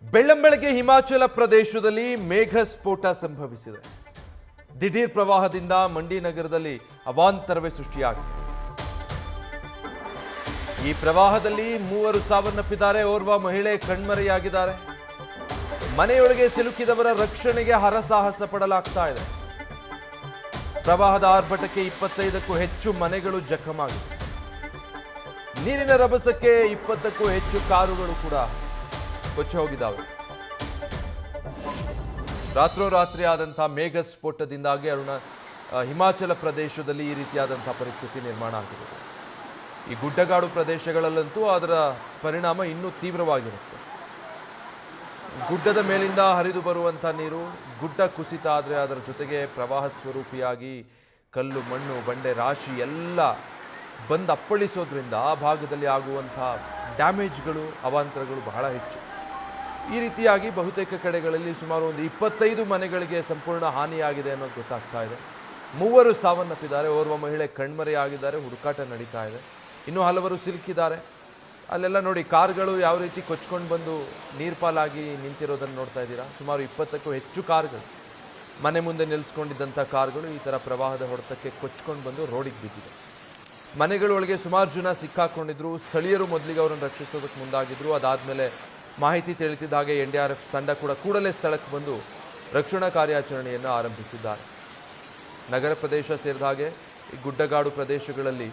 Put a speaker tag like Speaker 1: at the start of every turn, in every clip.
Speaker 1: ಬೆಳ್ಳಂಬೆಳಗ್ಗೆ ಹಿಮಾಚಲ ಪ್ರದೇಶದಲ್ಲಿ ಮೇಘ ಸ್ಫೋಟ ಸಂಭವಿಸಿದೆ. ದಿಢೀರ್ ಪ್ರವಾಹದಿಂದ ಮಂಡಿ ನಗರದಲ್ಲಿ ಅವಾಂತರವೇ ಸೃಷ್ಟಿಯಾಗಿದೆ. ಈ ಪ್ರವಾಹದಲ್ಲಿ 3 ಸಾವನ್ನಪ್ಪಿದ್ದಾರೆ. ಓರ್ವ ಮಹಿಳೆ ಕಣ್ಮರೆಯಾಗಿದ್ದಾರೆ. ಮನೆಯೊಳಗೆ ಸಿಲುಕಿದವರ ರಕ್ಷಣೆಗೆ ಹರಸಾಹಸ ಪಡಲಾಗ್ತಾ ಇದೆ. ಪ್ರವಾಹದ ಆರ್ಭಟಕ್ಕೆ 25ಕ್ಕೂ ಹೆಚ್ಚು ಮನೆಗಳು ಜಖಮಾಗಿವೆ. ನೀರಿನ ರಭಸಕ್ಕೆ 20ಕ್ಕೂ ಹೆಚ್ಚು ಕಾರುಗಳು ಕೂಡ ಕೊಚ್ಚಿ ಹೋಗಿದ್ದಾವೆ. ರಾತ್ರೋರಾತ್ರಿ ಆದಂತಹ ಮೇಘ ಸ್ಫೋಟದಿಂದಾಗಿ ಹಿಮಾಚಲ ಪ್ರದೇಶದಲ್ಲಿ ಈ ರೀತಿಯಾದಂತಹ ಪರಿಸ್ಥಿತಿ ನಿರ್ಮಾಣ ಆಗಿದೆ. ಈ ಗುಡ್ಡಗಾಡು ಪ್ರದೇಶಗಳಲ್ಲಂತೂ ಅದರ ಪರಿಣಾಮ ಇನ್ನೂ ತೀವ್ರವಾಗಿರುತ್ತೆ. ಗುಡ್ಡದ ಮೇಲಿಂದ ಹರಿದು ಬರುವಂಥ ನೀರು ಗುಡ್ಡ ಕುಸಿತ ಆದರೆ ಅದರ ಜೊತೆಗೆ ಪ್ರವಾಹ ಸ್ವರೂಪಿಯಾಗಿ ಕಲ್ಲು ಮಣ್ಣು ಬಂಡೆ ರಾಶಿ ಎಲ್ಲ ಬಂದು ಅಪ್ಪಳಿಸೋದ್ರಿಂದ ಆ ಭಾಗದಲ್ಲಿ ಆಗುವಂಥ ಡ್ಯಾಮೇಜ್ಗಳು ಅವಾಂತರಗಳು ಬಹಳ ಹೆಚ್ಚು. ಈ ರೀತಿಯಾಗಿ ಬಹುತೇಕ ಕಡೆಗಳಲ್ಲಿ ಸುಮಾರು ಒಂದು 25 ಮನೆಗಳಿಗೆ ಸಂಪೂರ್ಣ ಹಾನಿಯಾಗಿದೆ ಅನ್ನೋದು ಗೊತ್ತಾಗ್ತಾ ಇದೆ. 3 ಸಾವನ್ನಪ್ಪಿದ್ದಾರೆ. ಓರ್ವ ಮಹಿಳೆ ಕಣ್ಮರೆಯಾಗಿದ್ದಾರೆ. ಹುಡುಕಾಟ ನಡೀತಾ ಇದೆ. ಇನ್ನೂ ಹಲವರು ಸಿಲುಕಿದ್ದಾರೆ. ಅಲ್ಲೆಲ್ಲ ನೋಡಿ ಕಾರುಗಳು ಯಾವ ರೀತಿ ಕೊಚ್ಕೊಂಡು ಬಂದು ನೀರ್ಪಾಲಾಗಿ ನಿಂತಿರೋದನ್ನು ನೋಡ್ತಾ ಇದ್ದೀರಾ. ಸುಮಾರು 20ಕ್ಕೂ ಹೆಚ್ಚು ಕಾರುಗಳು ಮನೆ ಮುಂದೆ ನಿಲ್ಲಿಸ್ಕೊಂಡಿದ್ದಂಥ ಕಾರುಗಳು ಈ ಥರ ಪ್ರವಾಹದ ಹೊಡೆತಕ್ಕೆ ಕೊಚ್ಕೊಂಡು ಬಂದು ರೋಡಿಗೆ ಬಿದ್ದಿದೆ. ಮನೆಗಳೊಳಗೆ ಸುಮಾರು ಜನ ಸಿಕ್ಕಾಕೊಂಡಿದ್ರು. ಸ್ಥಳೀಯರು ಮೊದಲಿಗೆ ಅವರನ್ನು ರಕ್ಷಿಸೋದಕ್ಕೆ ಮುಂದಾಗಿದ್ರು. ಅದಾದಮೇಲೆ ಮಾಹಿತಿ ತಿಳಿಸಿದ ಹಾಗೆ NDRF ತಂಡ ಕೂಡ ಕೂಡಲೇ ಸ್ಥಳಕ್ಕೆ ಬಂದು ರಕ್ಷಣಾ ಕಾರ್ಯಾಚರಣೆಯನ್ನು ಆರಂಭಿಸಿದ್ದಾರೆ. ನಗರ ಪ್ರದೇಶ ಸೇರಿದ ಹಾಗೆ ಈ ಗುಡ್ಡಗಾಡು ಪ್ರದೇಶಗಳಲ್ಲಿ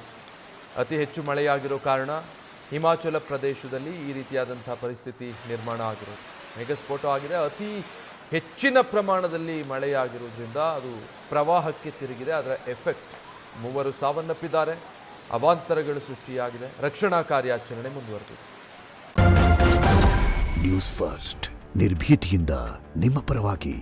Speaker 1: ಅತಿ ಹೆಚ್ಚು ಮಳೆಯಾಗಿರೋ ಕಾರಣ ಹಿಮಾಚಲ ಪ್ರದೇಶದಲ್ಲಿ ಈ ರೀತಿಯಾದಂಥ ಪರಿಸ್ಥಿತಿ ನಿರ್ಮಾಣ ಆಗಿರೋದು. ಮೇಘಸ್ಫೋಟ ಆಗಿದೆ. ಅತಿ ಹೆಚ್ಚಿನ ಪ್ರಮಾಣದಲ್ಲಿ ಮಳೆಯಾಗಿರೋದ್ರಿಂದ ಅದು ಪ್ರವಾಹಕ್ಕೆ ತಿರುಗಿದೆ. ಅದರ ಎಫೆಕ್ಟ್ 3 ಸಾವನ್ನಪ್ಪಿದ್ದಾರೆ. ಅವಾಂತರಗಳು ಸೃಷ್ಟಿಯಾಗಿದೆ. ರಕ್ಷಣಾ ಕಾರ್ಯಾಚರಣೆ ಮುಂದುವರೆದಿದೆ.
Speaker 2: ನ್ಯೂಸ್ ಫಸ್ಟ್ ನಿರ್ಭೀತಿಯಿಂದ ನಿಮ್ಮ ಪರವಾಗಿ.